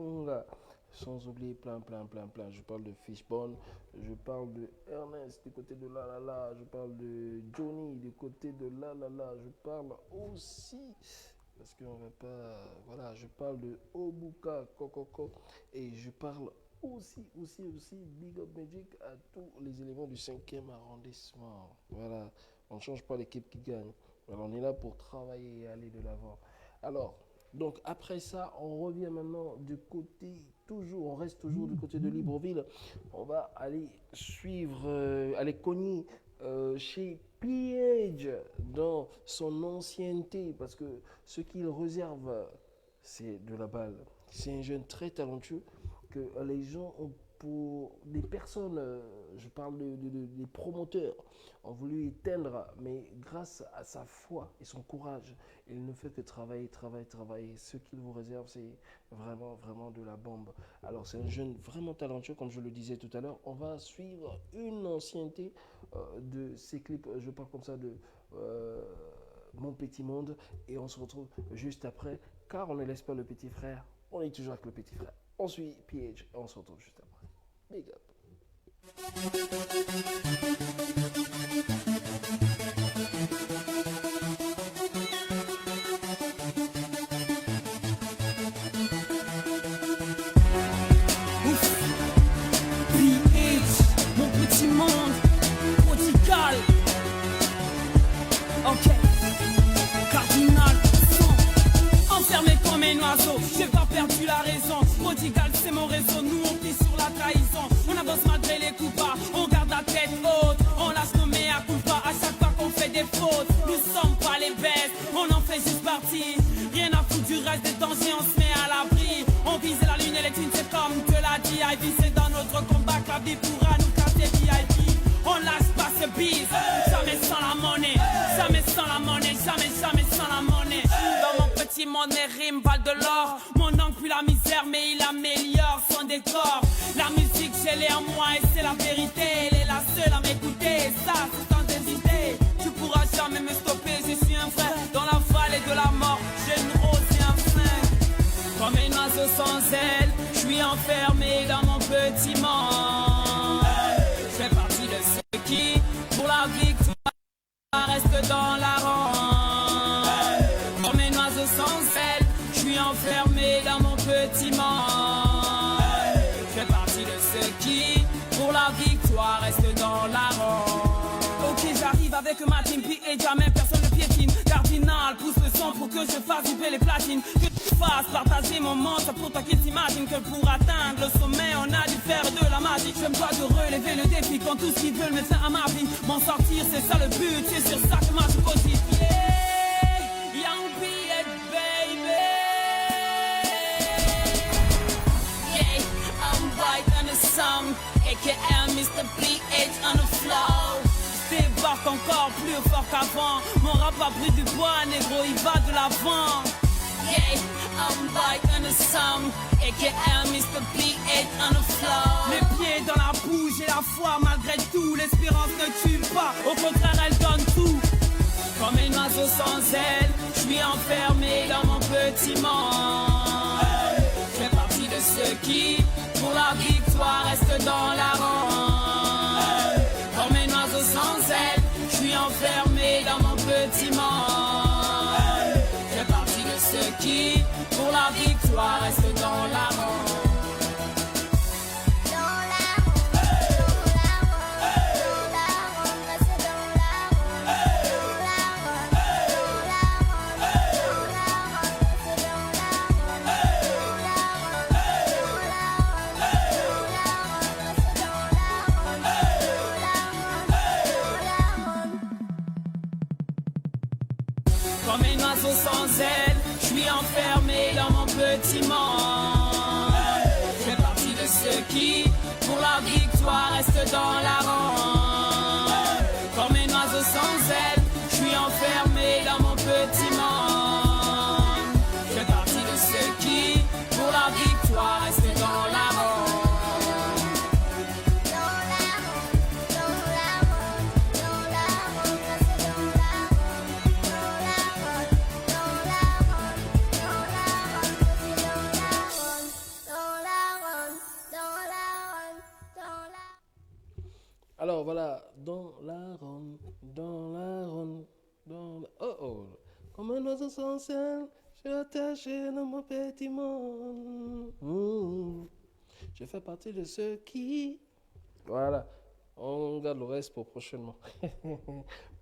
Funga. Sans oublier plein. Je parle de Fishbone, je parle de Ernest du côté de La La La, je parle de Johnny du côté de La La La, je parle aussi, parce qu'on va pas, voilà, je parle de Obuka Kokoko et je parle aussi, Big Up Magic à tous les éléments du 5e arrondissement. Voilà, on ne change pas l'équipe qui gagne. Voilà, on est là pour travailler et aller de l'avant. Alors, donc après ça, on revient maintenant du côté, on reste toujours du côté de Libreville. On va aller suivre, aller cogner chez Pliage dans son ancienneté, parce que ce qu'il réserve, c'est de la balle. C'est un jeune très talentueux que les gens ont pour des personnes, je parle des promoteurs, ont voulu éteindre, mais grâce à sa foi et son courage, il ne fait que travailler. Ce qu'il vous réserve, c'est vraiment de la bombe. Alors, c'est un jeune vraiment talentueux, comme je le disais tout à l'heure. On va suivre une ancienneté de ces clips, je parle comme ça de Mon Petit Monde, et on se retrouve juste après, car on ne laisse pas le petit frère, on est toujours avec le petit frère. On suit PH et on se retrouve juste après. Big up. Mon petit monde, prodigal. Ok, cardinal, son. Enfermé comme un oiseau, j'ai pas perdu la raison. Prodigal, c'est mon réseau, nous on plie sur la trahison. On avance malgré les coups bas, on garde la tête haute. On lâche nos mea culpa à chaque fois qu'on fait des fautes. Nous sommes pas les bêtes, on en fait juste partie. Rien à foutre du reste des dangers, on se met à l'abri. On vise la lune et les thunes, c'est comme te l'a dit Ivy. C'est dans notre combat que la vie pourra nous casser VIP. On lâche pas ce bise, jamais sans la monnaie. Jamais sans la monnaie, jamais sans la monnaie. Dans mon petit monde, mes rimes valent de l'or. Mon oncle pue la misère, mais il améliore son décor. La musique, j'ai l'ai en moi et c'est la vérité. Elle est la seule à m'écouter, ça c'est sans hésiter. Tu pourras jamais me stopper, je suis un frère. Dans la vallée de la mort, j'ai une rose et un frein. Comme un oiseau sans aile, je suis enfermé dans mon petit monde. Je fais partie de ceux qui, pour la victoire, restent dans la ronde. Comme un oiseau sans aile, je suis enfermé dans mon petit monde. Je fais partie de ceux qui, pour la victoire, restent dans la ronde. Ok, j'arrive avec ma team, puis et jamais personne ne piétine. Cardinal, pousse le son pour que je fasse vibrer les platines. Que tu fasses partager mon monde, c'est pour toi qui t'imagines que pour atteindre le sommet, on a dû faire de la magie. Je me dois de relever le défi quand tous qui veulent mettre fin à ma vie. M'en sortir, c'est ça le but, c'est sur ça que moi je cogite. Yeah, young B.H. baby. Yeah, I'm right on the song, aka Mr. B.H. on the floor. Débarque encore plus fort qu'avant. Mon rap a pris du bois, négro, il va de l'avant. Yeah, I'm right on the song, aka Mr. B.H. on the floor. Les pieds dans la bouche et la foi malgré tout. L'espérance ne tue pas, au contraire elle donne tout. Comme un oiseau sans aile, je suis enfermé dans mon petit monde. Je fais partie de ceux qui, pour la victoire, restent dans la ronde. Comme un oiseau sans aile, je suis enfermé dans mon petit monde. Je fais partie de ceux qui, pour la victoire, restent dans la ronde. Comme un oiseau sans aile, je suis enfermé dans mon petit monde. Je fais partie de ceux qui, pour la victoire, restent dans la ronde. Comme un oiseau sans aile, je suis enfermé dans mon petit monde. Je fais partie de ceux qui, pour la victoire, restent dans la ronde. Alors voilà, dans la ronde, dans la ronde, dans la... Oh oh, comme un oiseau sans ciel, je suis attaché dans mon petit monde. Je fais partie de ceux qui... Voilà, on garde le reste pour prochainement.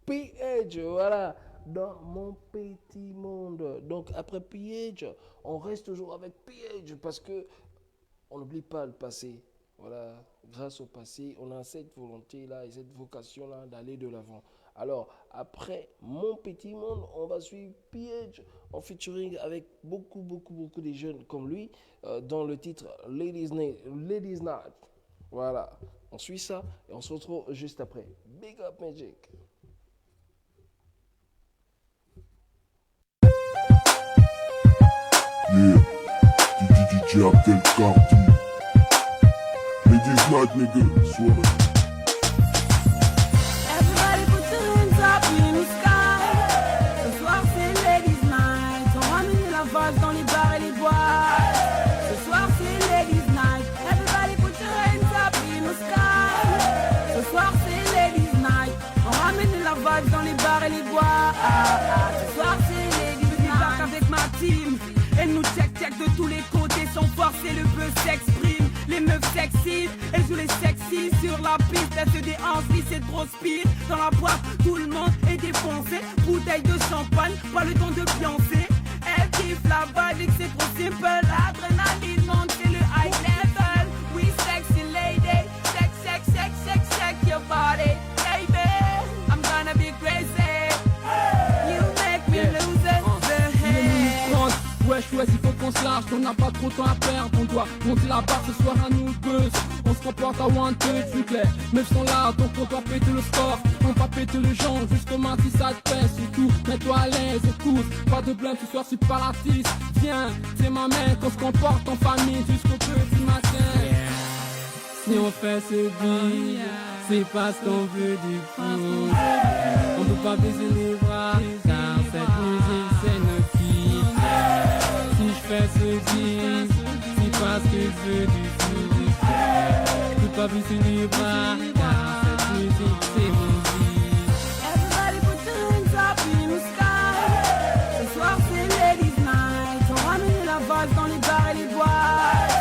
PH, voilà, dans mon petit monde. Donc après PH, on reste toujours avec PH parce que on n'oublie pas le passé. Voilà, grâce au passé, on a cette volonté-là et cette vocation-là d'aller de l'avant. Alors, après Mon Petit Monde, on va suivre PH en featuring avec beaucoup de jeunes comme lui dans le titre Ladies Night. Voilà, on suit ça et on se retrouve juste après. Big Up Magic. Yeah, DJ Abdel Cardi. Ladies night, nigga, swallow. Everybody put your hands up in the sky. Ce soir c'est Ladies Night. On ramène la vase dans les bars et les boîtes. Ce soir c'est Ladies Night. Everybody put your hands up in the sky. Ce soir c'est Ladies Night. On ramène la vase dans les bars et les boîtes. Ce soir c'est Ladies Night. Avec ma team. Elle nous check de tous les côtés sans forcer, le peu s'exprime. Les meufs sexy, elles jouent les sexy sur la piste. Elles se déhanchent, cette grosse pile. Dans la boîte, tout le monde est défoncé. Bouteille de champagne, pas le temps de pioncer. Elle kiffe la vibe, c'est trop simple. L'adrénaline monte, c'est le high level. We sexy lady, sex your body. Baby, I'm gonna be crazy. You make me lose it. Wesh, il faut qu'on se lâche, on n'a pas trop de temps à perdre. On doit monter la barre ce soir à nous deux. On se comporte à one, two, c'est clair. Meufs sont là, donc on doit péter le score. On va péter le genre, jusqu'au matin si ça te pèse. Surtout, mets-toi à l'aise, écoute. Pas de blâme, ce soir c'est pas l'artiste. Viens, c'est ma main, qu'on se comporte en famille jusqu'au petit matin. Si on fait ce beat, c'est parce qu'on veut du foot. On peut pas baisser les bras, car cette musique c'est notre kiff. Si je fais ce beat, c'est parce que je veux du foot. Je peux pas baisser les bras, car cette musique c'est mon beat. Everybody put your hands up in the sky. Ce soir c'est Ladies Night. On ramène la vase dans les bars et les boîtes.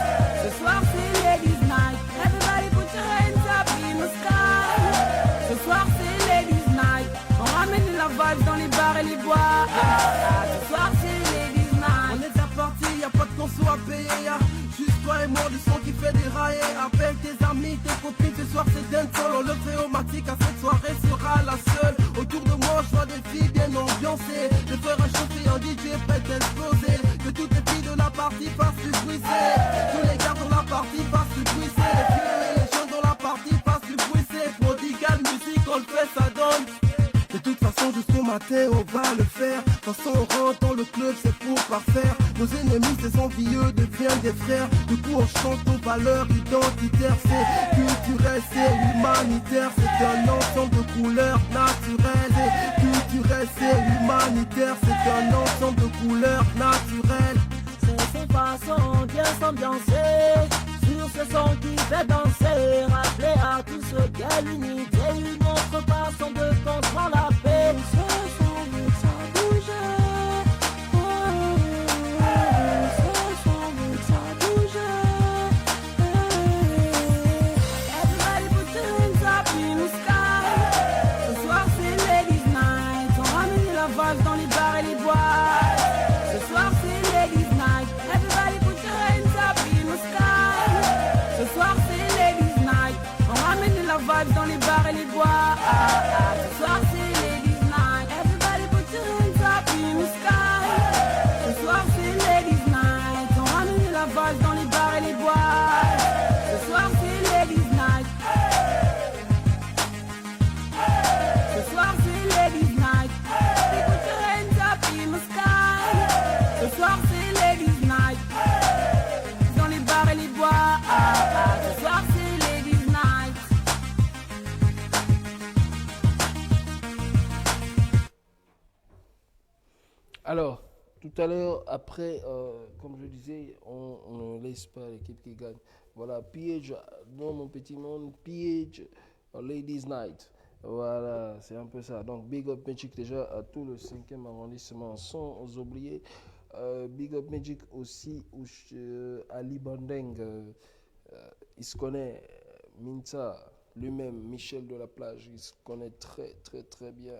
Ce soir c'est Ladies Night. Everybody put your hands up in the sky. Ce soir c'est Ladies Night. On ramène la vase dans les bars et les boîtes. Ce soir c'est Ladies Night. On est déjà parti, y'a pas de conso à payer, y'a juste toi et moi du son qui fait dérailler. Appelle tes amis, tes copines, ce soir c'est dancehall. On le fait au matic, à cette soirée sera la seule. Autour de moi, je vois des filles bien ambiancées. Je ferai chauffer un DJ prêt à exploser. Que toutes les filles de la partie fassent du bruissé. Tous les gars dans la partie fassent du bruissé. Les vieux et les jeunes dans la partie fassent du bruissé. Prodigal musique, on le fait, ça donne. De toute façon jusqu'au matin on va le faire. De toute façon on rentre dans le club c'est pour parfaire. Nos ennemis ces envieux deviennent des frères. Du coup on chante nos valeurs identitaires. C'est culturel, c'est humanitaire. C'est un ensemble de couleurs naturelles. Et culturel, c'est humanitaire. C'est un ensemble de couleurs naturelles. C'est son façon bien s'ambiancer. Sur ce son qui fait danser. Rappeler à tous ceux qu'est l'unité. Une autre façon de construire la paix. Ce son veut ça bouger. Ce son veut ça bouger. Everybody put your hands up in the sky. Ce soir c'est Ladies Night. On ramène la vase dans les bars et les boîtes. Ce soir c'est Ladies Night. Everybody put your hands up in the sky. Ce soir c'est Ladies Night. On ramène la vase dans les bars et les boîtes. Ce soir c'est Ladies Night. Everybody put your hands up in the sky. Ce soir c'est Ladies Night. On ramène la vase dans les bars et les boîtes. Ce soir c'est Ladies Night. Ce soir c'est Ladies Night. Everybody put your hands up in the sky. Ce soir c'est Ladies Night. Dans les bars et les boîtes. Ce soir c'est Ladies Night. Alors, tout à l'heure, après, comme je disais, on ne laisse pas l'équipe qui gagne. Voilà, PH dans mon petit monde, PH Ladies Night. Voilà, c'est un peu ça. Donc, Big Up Magic déjà à tout le 5e arrondissement, sans oublier Big Up Magic aussi Ali Bandeng. Il se connaît, Minta, lui-même, Michel de la plage, il se connaît très très très bien